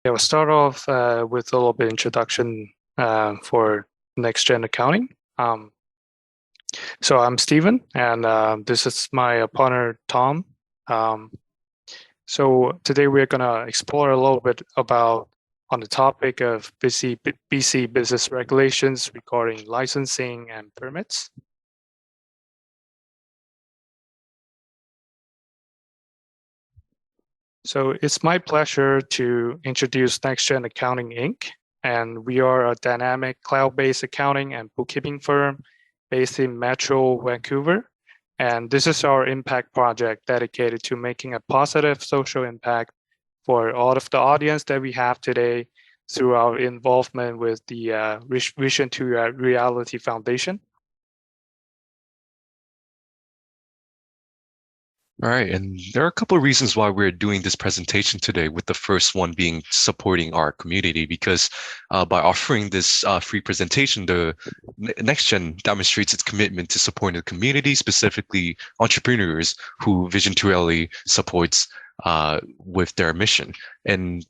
Yeah, we'll start off with a little bit introduction for next gen accounting. So I'm Steven, and this is my partner Tom. Um, so today we're gonna explore a little bit about on the topic of BC business regulations regarding licensing and permits. So it's my pleasure to introduce Next Gen Accounting Inc. And we are a dynamic cloud-based accounting and bookkeeping firm based in Metro Vancouver. And this is our impact project dedicated to making a positive social impact for all of the audience that we have today through our involvement with the Vision2Reality Foundation. All right, and there are a couple of reasons why we're doing this presentation today, with the first one being supporting our community, because by offering this free presentation, the NextGen demonstrates its commitment to supporting the community, specifically entrepreneurs who Vision2Reality supports with their mission. And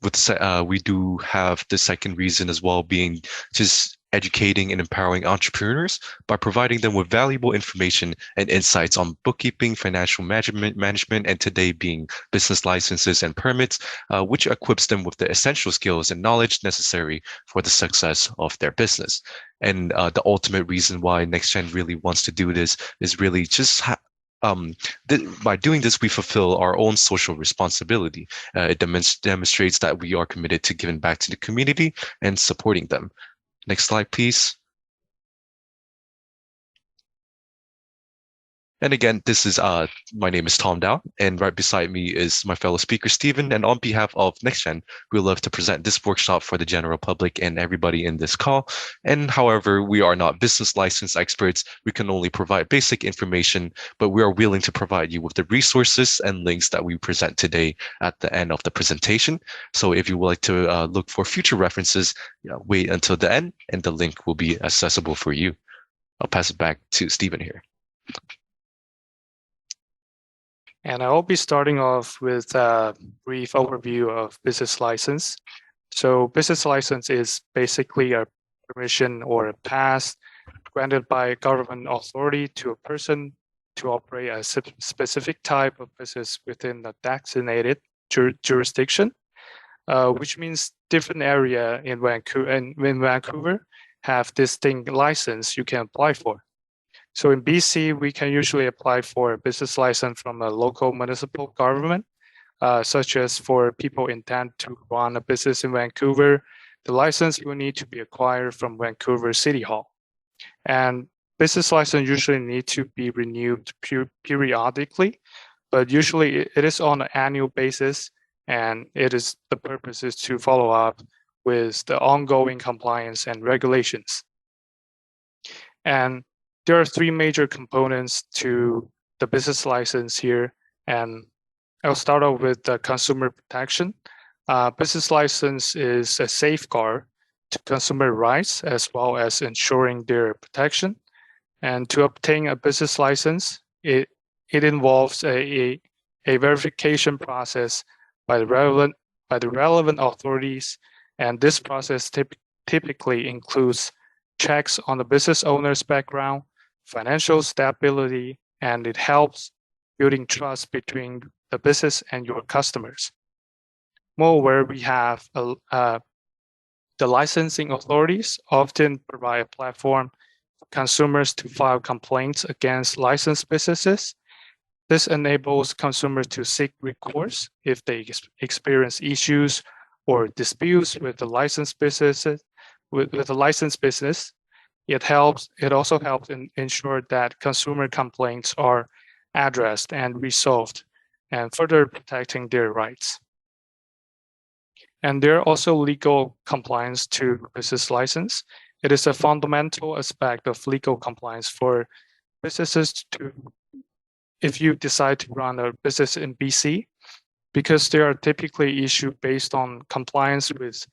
we do have the second reason as well, being just educating and empowering entrepreneurs by providing them with valuable information and insights on bookkeeping, financial management, and today being business licenses and permits, which equips them with the essential skills and knowledge necessary for the success of their business. And the ultimate reason why NextGen really wants to do this is really just by doing this, we fulfill our own social responsibility. It demonstrates that we are committed to giving back to the community and supporting them. Next slide, please. And again, this is my name is Tom Dow, and right beside me is my fellow speaker, Stephen. And on behalf of NextGen, we love to present this workshop for the general public and everybody in this call. And however, we are not business license experts. We can only provide basic information, but we are willing to provide you with the resources and links that we present today at the end of the presentation. So if you would like to look for future references, wait until the end, and the link will be accessible for you. I'll pass it back to Stephen here. And I will be starting off with a brief overview of business license. So business license is basically a permission or a pass granted by a government authority to a person to operate a specific type of business within a designated jurisdiction, which means different area in Vancouver have distinct license you can apply for. So in BC, we can usually apply for a business license from a local municipal government, such as for people intend to run a business in Vancouver. The license will need to be acquired from Vancouver City Hall. And business license usually need to be renewed periodically, but usually it is on an annual basis, and the purpose is to follow up with the ongoing compliance and regulations. And there are three major components to the business license here, and I'll start off with the consumer protection. Business license is a safeguard to consumer rights as well as ensuring their protection. And to obtain a business license, it involves a verification process by the relevant authorities, and this process typically includes checks on the business owner's background, financial stability, and it helps building trust between the business and your customers. Moreover, we have the licensing authorities often provide a platform for consumers to file complaints against licensed businesses. This enables consumers to seek recourse if they experience issues or disputes with the licensed businesses, with the licensed business. It also helps ensure that consumer complaints are addressed and resolved, and further protecting their rights. And there are also legal compliance to business license. It is a fundamental aspect of legal compliance for businesses if you decide to run a business in BC, because they are typically issued based on compliance with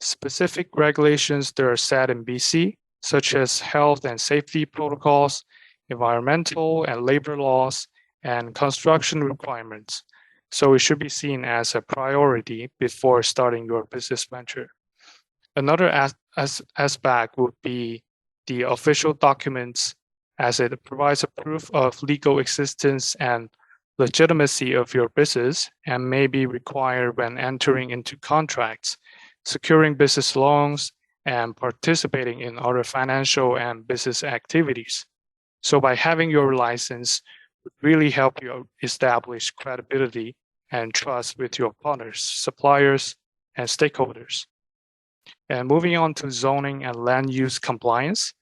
specific regulations that are set in BC, such as health and safety protocols, environmental and labor laws, and construction requirements. So it should be seen as a priority before starting your business venture. Another aspect would be the official documents, as it provides a proof of legal existence and legitimacy of your business and may be required when entering into contracts, securing business loans, and participating in other financial and business activities. So by having your license would really help you establish credibility and trust with your partners, suppliers, and stakeholders. And moving on to zoning and land use compliance,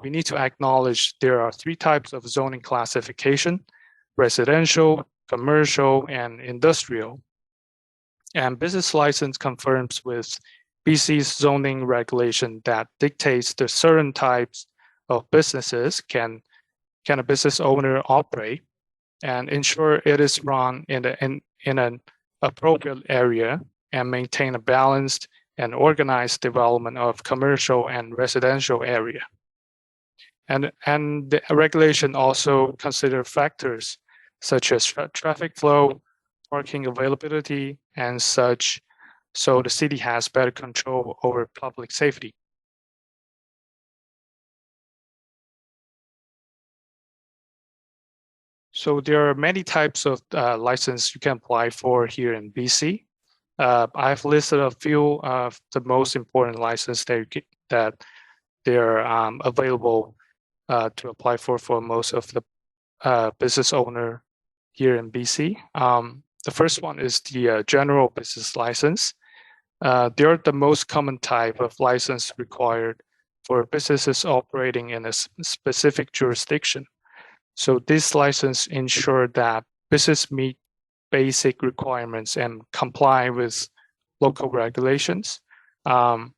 we need to acknowledge there are three types of zoning classification: residential, commercial, and industrial. And business license confirms with BC's zoning regulation that dictates the certain types of businesses can a business owner operate and ensure it is run in an appropriate area and maintain a balanced and organized development of commercial and residential area. And the regulation also consider factors such as traffic flow, parking availability, and such, so the city has better control over public safety. So there are many types of license you can apply for here in BC. I've listed a few of the most important licenses that they're available to apply for most of the business owner here in BC. The first one is the general business license. They're the most common type of license required for businesses operating in a specific jurisdiction. So this license ensures that business meet basic requirements and comply with local regulations. And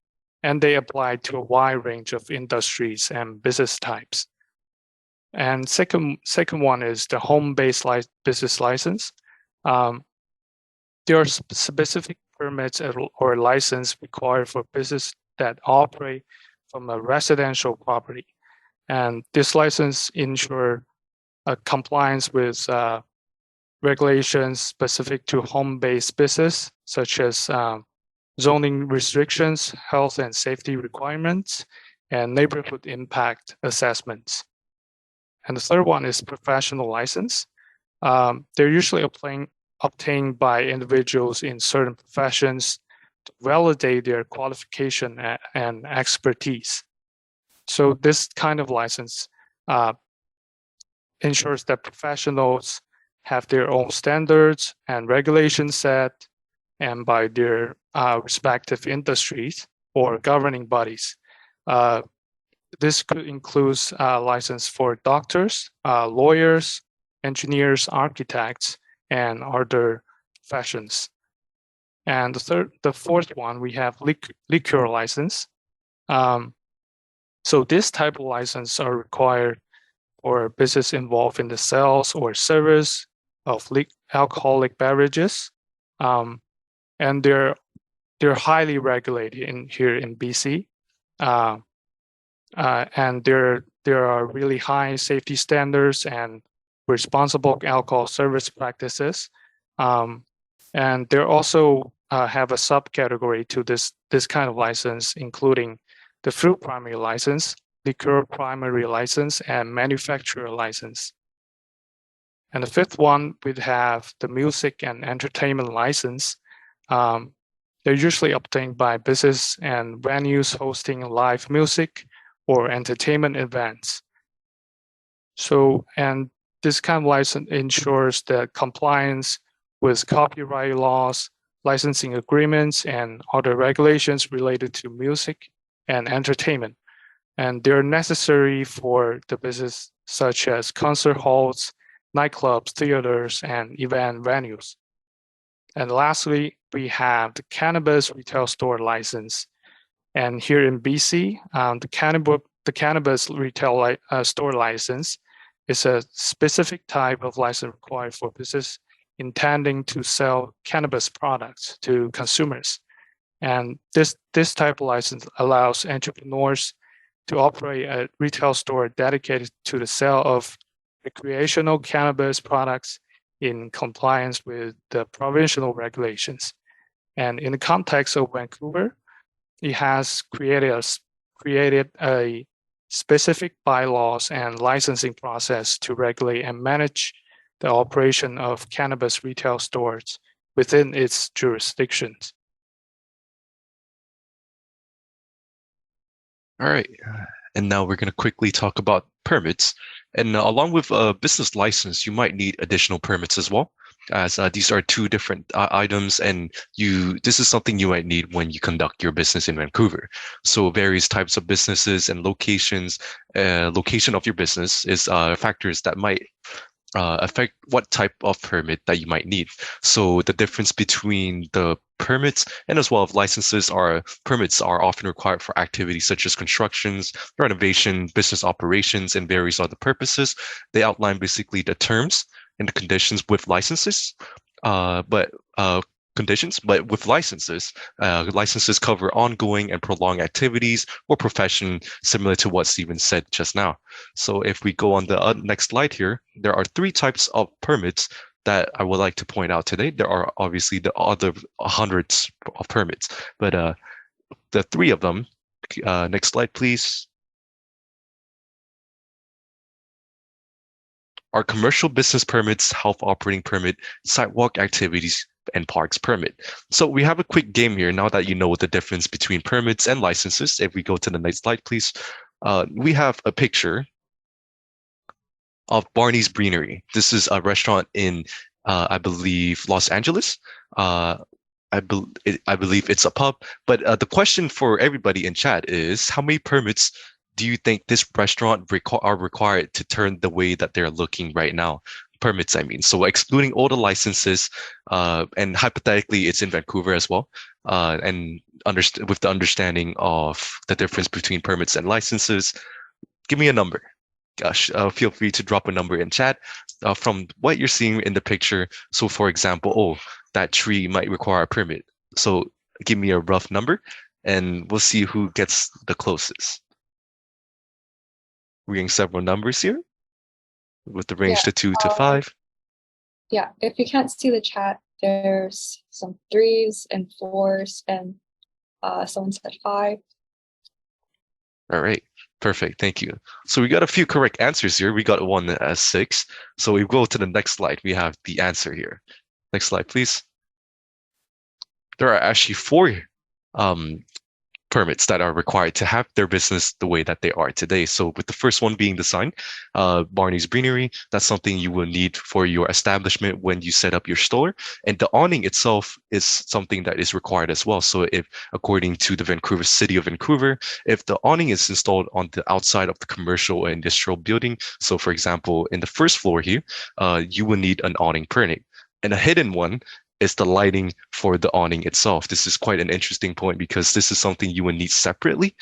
they apply to a wide range of industries and business types. And second one is the home-based business license. There are specific permits or license required for business that operate from a residential property. And this license ensure compliance with regulations specific to home-based business, such as zoning restrictions, health and safety requirements, and neighborhood impact assessments. And the third one is professional license. They're usually obtained by individuals in certain professions to validate their qualification and expertise. So this kind of license ensures that professionals have their own standards and regulations set and by their respective industries or governing bodies. This could include license for doctors, lawyers, engineers, architects, and other professions. And the fourth one, we have liquor license. So this type of license are required for business involved in the sales or service of alcoholic beverages, and they're highly regulated here in BC, and there are really high safety standards and responsible alcohol service practices, and they also have a subcategory to this kind of license, including the fruit primary license, liquor primary license, and manufacturer license. And the fifth one, we'd have the music and entertainment license. They're usually obtained by business and venues hosting live music or entertainment events. So, and this kind of license ensures the compliance with copyright laws, licensing agreements, and other regulations related to music and entertainment. And they're necessary for the business such as concert halls, nightclubs, theaters, and event venues. And lastly, we have the cannabis retail store license. And here in BC, the cannabis retail store license is a specific type of license required for business intending to sell cannabis products to consumers. And this type of license allows entrepreneurs to operate a retail store dedicated to the sale of recreational cannabis products in compliance with the provincial regulations. And in the context of Vancouver, it has created a specific bylaws and licensing process to regulate and manage the operation of cannabis retail stores within its jurisdictions. All right. And now we're going to quickly talk about permits. And along with a business license, you might need additional permits as well, as these are two different items, and this is something you might need when you conduct your business in Vancouver. So various types of businesses and location of your business is factors that might affect what type of permit that you might need. So the difference between the permits and as well as licenses are permits are often required for activities such as constructions, renovation, business operations, and various other purposes. They outline basically the terms and the conditions with licenses, but with licenses, licenses cover ongoing and prolonged activities or profession, similar to what Stephen said just now. So if we go on the next slide here, there are three types of permits that I would like to point out today. There are obviously the other hundreds of permits, but the three of them, next slide, please, are commercial business permits, health operating permit, sidewalk activities, and parks permit. So we have a quick game here now that you know the difference between permits and licenses. If we go to the next slide, please, we have a picture of Barney's Beanery. This is a restaurant in, I believe, Los Angeles. I believe it's a pub. But the question for everybody in chat is, how many permits do you think this restaurant are required to turn the way that they're looking right now? Permits, I mean. So excluding all the licenses, and hypothetically, it's in Vancouver as well, and with the understanding of the difference between permits and licenses, give me a number. Gosh, feel free to drop a number in chat from what you're seeing in the picture. So for example, that tree might require a permit. So give me a rough number and we'll see who gets the closest. We're getting several numbers here with the range to 2 to 5. Yeah, if you can't see the chat, there's some 3s and 4s and someone said 5. All right. Perfect. Thank you. So we got a few correct answers here. We got one as 6. So we go to the next slide. We have the answer here. Next slide, please. There are actually 4 permits that are required to have their business the way that they are today. So with the first one being the sign, Barney's Beanery, that's something you will need for your establishment when you set up your store. And the awning itself is something that is required as well. So if, according to the Vancouver City of Vancouver, if the awning is installed on the outside of the commercial or industrial building, so for example, in the first floor here, you will need an awning permit. And a hidden one is the lighting for the awning itself. This is quite an interesting point because this is something you would need separately.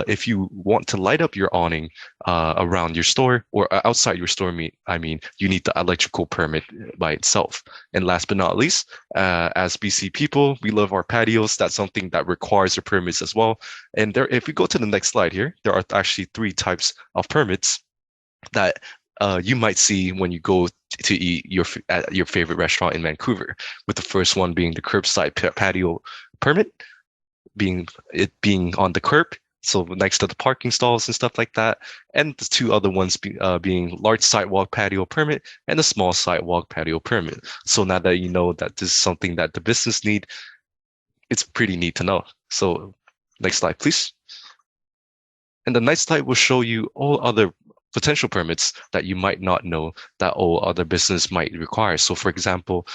If you want to light up your awning around your store or outside your store, I mean, you need the electrical permit by itself. And last but not least, as BC people, we love our patios. That's something that requires the permits as well. And there, if we go to the next slide here, there are actually 3 types of permits that you might see when you go to eat at your favorite restaurant in Vancouver, with the first one being the curbside patio permit, being on the curb, so next to the parking stalls and stuff like that, and the 2 other ones being large sidewalk patio permit and the small sidewalk patio permit. So now that you know that this is something that the business need, it's pretty neat to know. So next slide, please. And the next slide will show you all other potential permits that you might not know that all other business might require. So for example,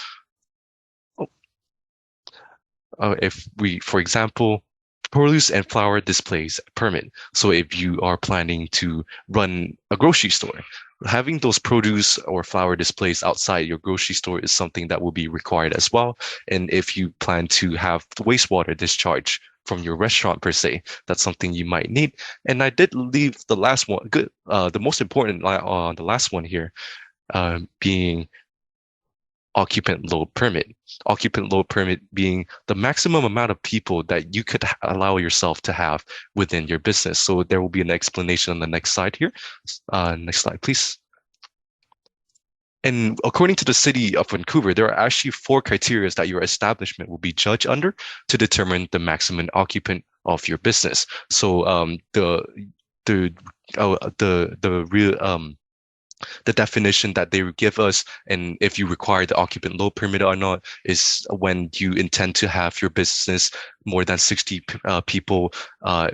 for example, produce and flower displays permit. So if you are planning to run a grocery store, having those produce or flower displays outside your grocery store is something that will be required as well. And if you plan to have wastewater discharge from your restaurant per se, that's something you might need. And I did leave the last one, the most important on the last one here, being occupant load permit. Occupant load permit being the maximum amount of people that you could allow yourself to have within your business. So there will be an explanation on the next slide here. Next slide, please. And according to the city of Vancouver, there are actually 4 criteria that your establishment will be judged under to determine the maximum occupant of your business. So the the real the definition that they would give us, and if you require the occupant load permit or not, is when you intend to have your business more than 60 people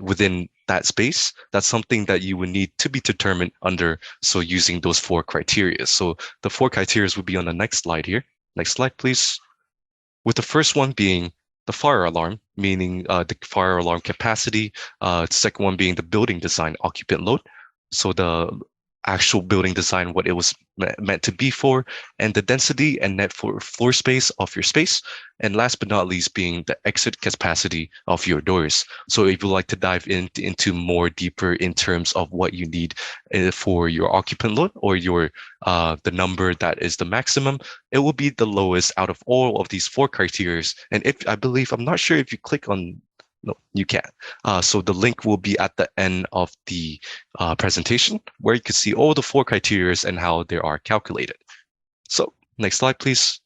within that space. That's something that you would need to be determined under. So using those 4 criteria. So the 4 criteria would be on the next slide here. Next slide, please. With the first one being the fire alarm, meaning the fire alarm capacity. Second one being the building design occupant load. So the actual building design, what it was meant to be for, and the density and net floor space of your space. And last but not least, being the exit capacity of your doors. So if you'd like to dive into more deeper in terms of what you need for your occupant load or your the number that is the maximum, it will be the lowest out of all of these 4 criteria. And if I believe, I'm not sure if you click on, no, you can't. So the link will be at the end of the presentation where you can see all the 4 criteria and how they are calculated. So next slide, please.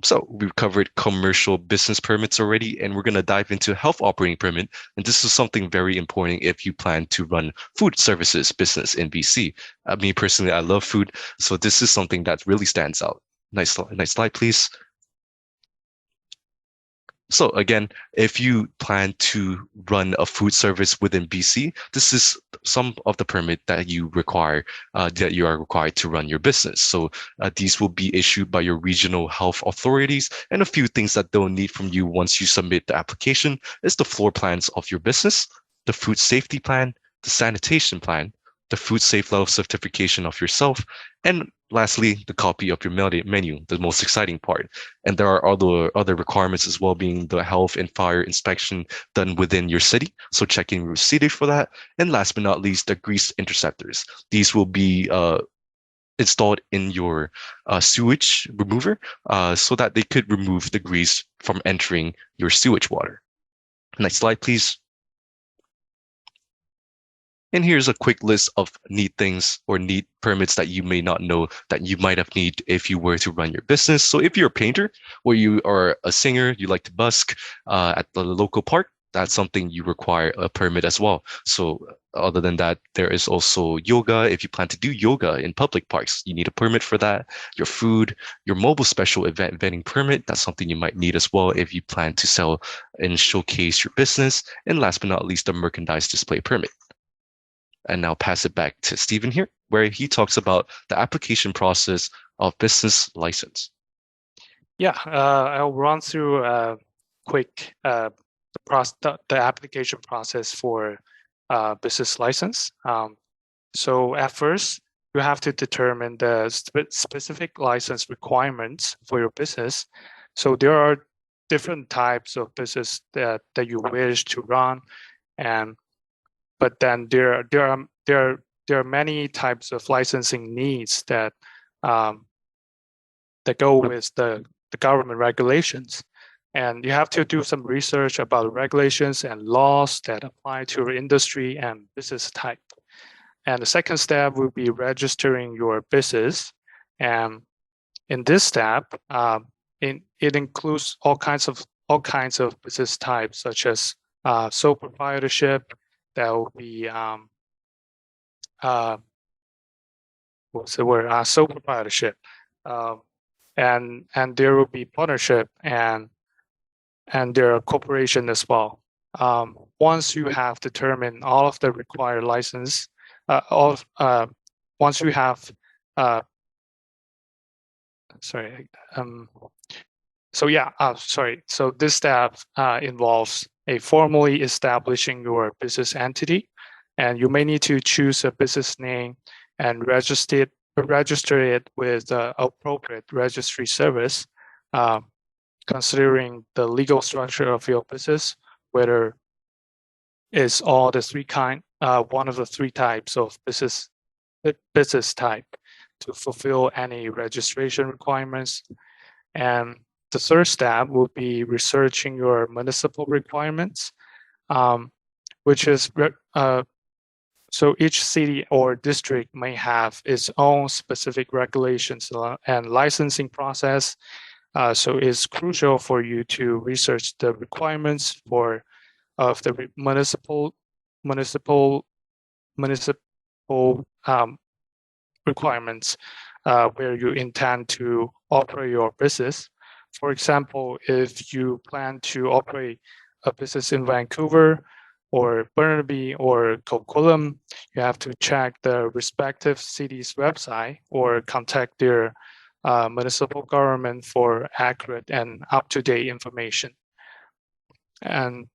So we've covered commercial business permits already, and we're going to dive into health operating permit. And this is something very important if you plan to run food services business in BC. Me personally, I love food, so this is something that really stands out. Next slide, please. So again, if you plan to run a food service within BC, this is some of the permit that you require, that you are required to run your business. So these will be issued by your regional health authorities, and a few things that they'll need from you once you submit the application is the floor plans of your business, the food safety plan, the sanitation plan, the food safe level certification of yourself, and lastly, the copy of your menu, the most exciting part. And there are other requirements as well, being the health and fire inspection done within your city. So checking receipted for that. And last but not least, the grease interceptors. These will be installed in your sewage remover so that they could remove the grease from entering your sewage water. Next slide, please. And here's a quick list of neat things or neat permits that you may not know that you might have need if you were to run your business. So if you're a painter or you are a singer, you like to busk at the local park, that's something you require a permit as well. So other than that, there is also yoga. If you plan to do yoga in public parks, you need a permit for that. Your food, your mobile special event vending permit, that's something you might need as well if you plan to sell and showcase your business. And last but not least, the merchandise display permit. And now pass it back to Stephen here, where he talks about the application process of business license. Yeah, I'll run through quick the application process for business license. So at first, you have to determine the specific license requirements for your business. So there are different types of business that you wish to run, but then there are many types of licensing needs that go with the government regulations. And you have to do some research about regulations and laws that apply to your industry and business type. And the second step will be registering your business. And in this step, it includes all kinds of business types, such as sole proprietorship. That will be what's the word? Sole proprietorship, and there will be partnership and there are corporation as well. Once you have determined all of the required license, once you have So this step involves formally establishing your business entity, and you may need to choose a business name and register it with the appropriate registry service, considering the legal structure of your business, whether it's all the one of the 3 types of business type to fulfill any registration requirements. And the third step will be researching your municipal requirements, which is So each city or district may have its own specific regulations and licensing process. So it's crucial for you to research the requirements of the municipal requirements where you intend to operate your business. For example, if you plan to operate a business in Vancouver or Burnaby or Coquitlam, you have to check the respective city's website or contact their municipal government for accurate and up-to-date information. And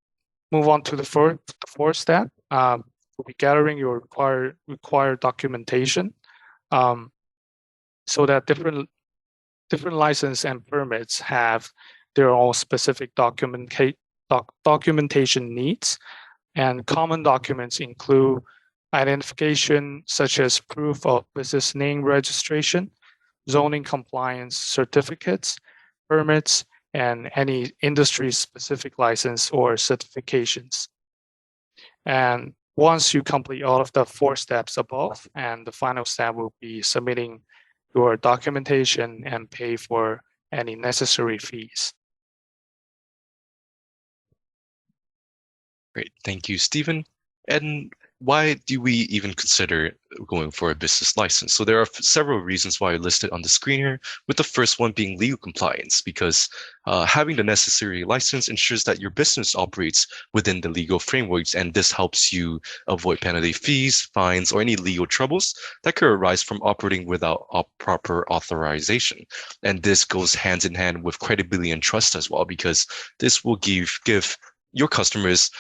move on to the fourth step. We'll be gathering your required documentation. So that different license and permits have their own specific documentation needs, and common documents include identification such as proof of business name registration, zoning compliance certificates, permits, and any industry-specific license or certifications. And once you complete all of the 4 steps above, and the final step will be submitting your documentation and pay for any necessary fees. Great, thank you, Stephen. And why do we even consider going for a business license? So there are several reasons why listed on the screen here, with the first one being legal compliance, because having the necessary license ensures that your business operates within the legal frameworks, and this helps you avoid penalty fees, fines, or any legal troubles that could arise from operating without proper authorization. And this goes hand in hand with credibility and trust as well, because this will give your customers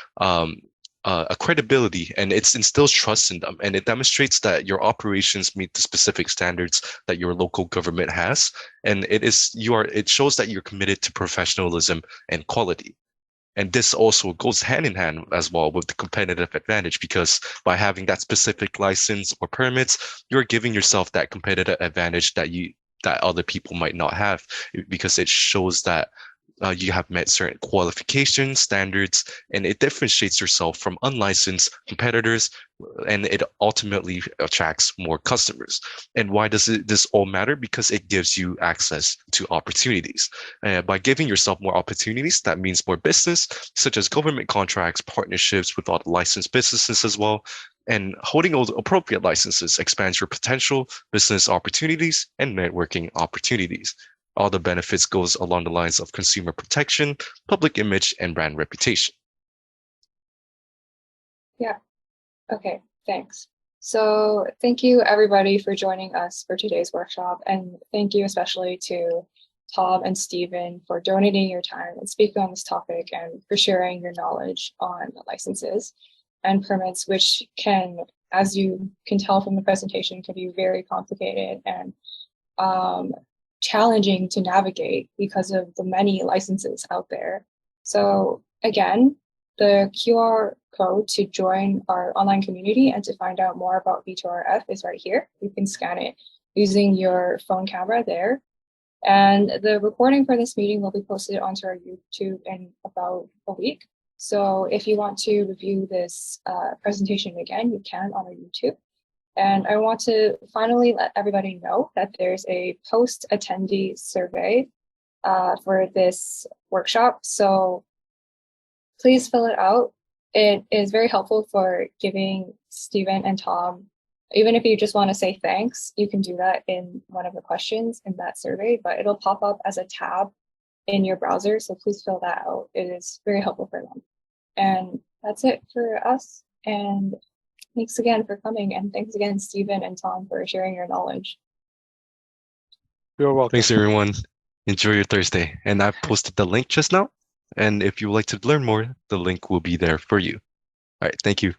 a credibility, and it instills trust in them, and it demonstrates that your operations meet the specific standards that your local government has, and it shows that you're committed to professionalism and quality. And this also goes hand in hand as well with the competitive advantage, because by having that specific license or permits, you're giving yourself that competitive advantage that other people might not have, because it shows that you have met certain qualifications, standards, and it differentiates yourself from unlicensed competitors, and it ultimately attracts more customers. And why does this all matter? Because it gives you access to opportunities. By giving yourself more opportunities, that means more business, such as government contracts, partnerships with other licensed businesses as well. And holding all the appropriate licenses expands your potential business opportunities and networking opportunities. All the benefits goes along the lines of consumer protection, public image, and brand reputation. Yeah. Okay, thanks. So thank you everybody for joining us for today's workshop. And thank you especially to Tom and Stephen for donating your time and speaking on this topic, and for sharing your knowledge on licenses and permits, which can, as you can tell from the presentation, can be very complicated and challenging to navigate because of the many licenses out there. So again, the QR code to join our online community and to find out more about V2RF is right here. You can scan it using your phone camera there. And the recording for this meeting will be posted onto our YouTube in about a week. So if you want to review this presentation again, you can on our YouTube. And I want to finally let everybody know that there's a post-attendee survey for this workshop. So please fill it out. It is very helpful for giving Stephen and Tom, even if you just want to say thanks, you can do that in one of the questions in that survey, but it'll pop up as a tab in your browser. So please fill that out. It is very helpful for them. And that's it for us. And thanks again for coming, and thanks again, Stephen and Tom, for sharing your knowledge. You're welcome. Thanks, everyone. Enjoy your Thursday. And I've posted the link just now. And if you would like to learn more, the link will be there for you. All right, thank you.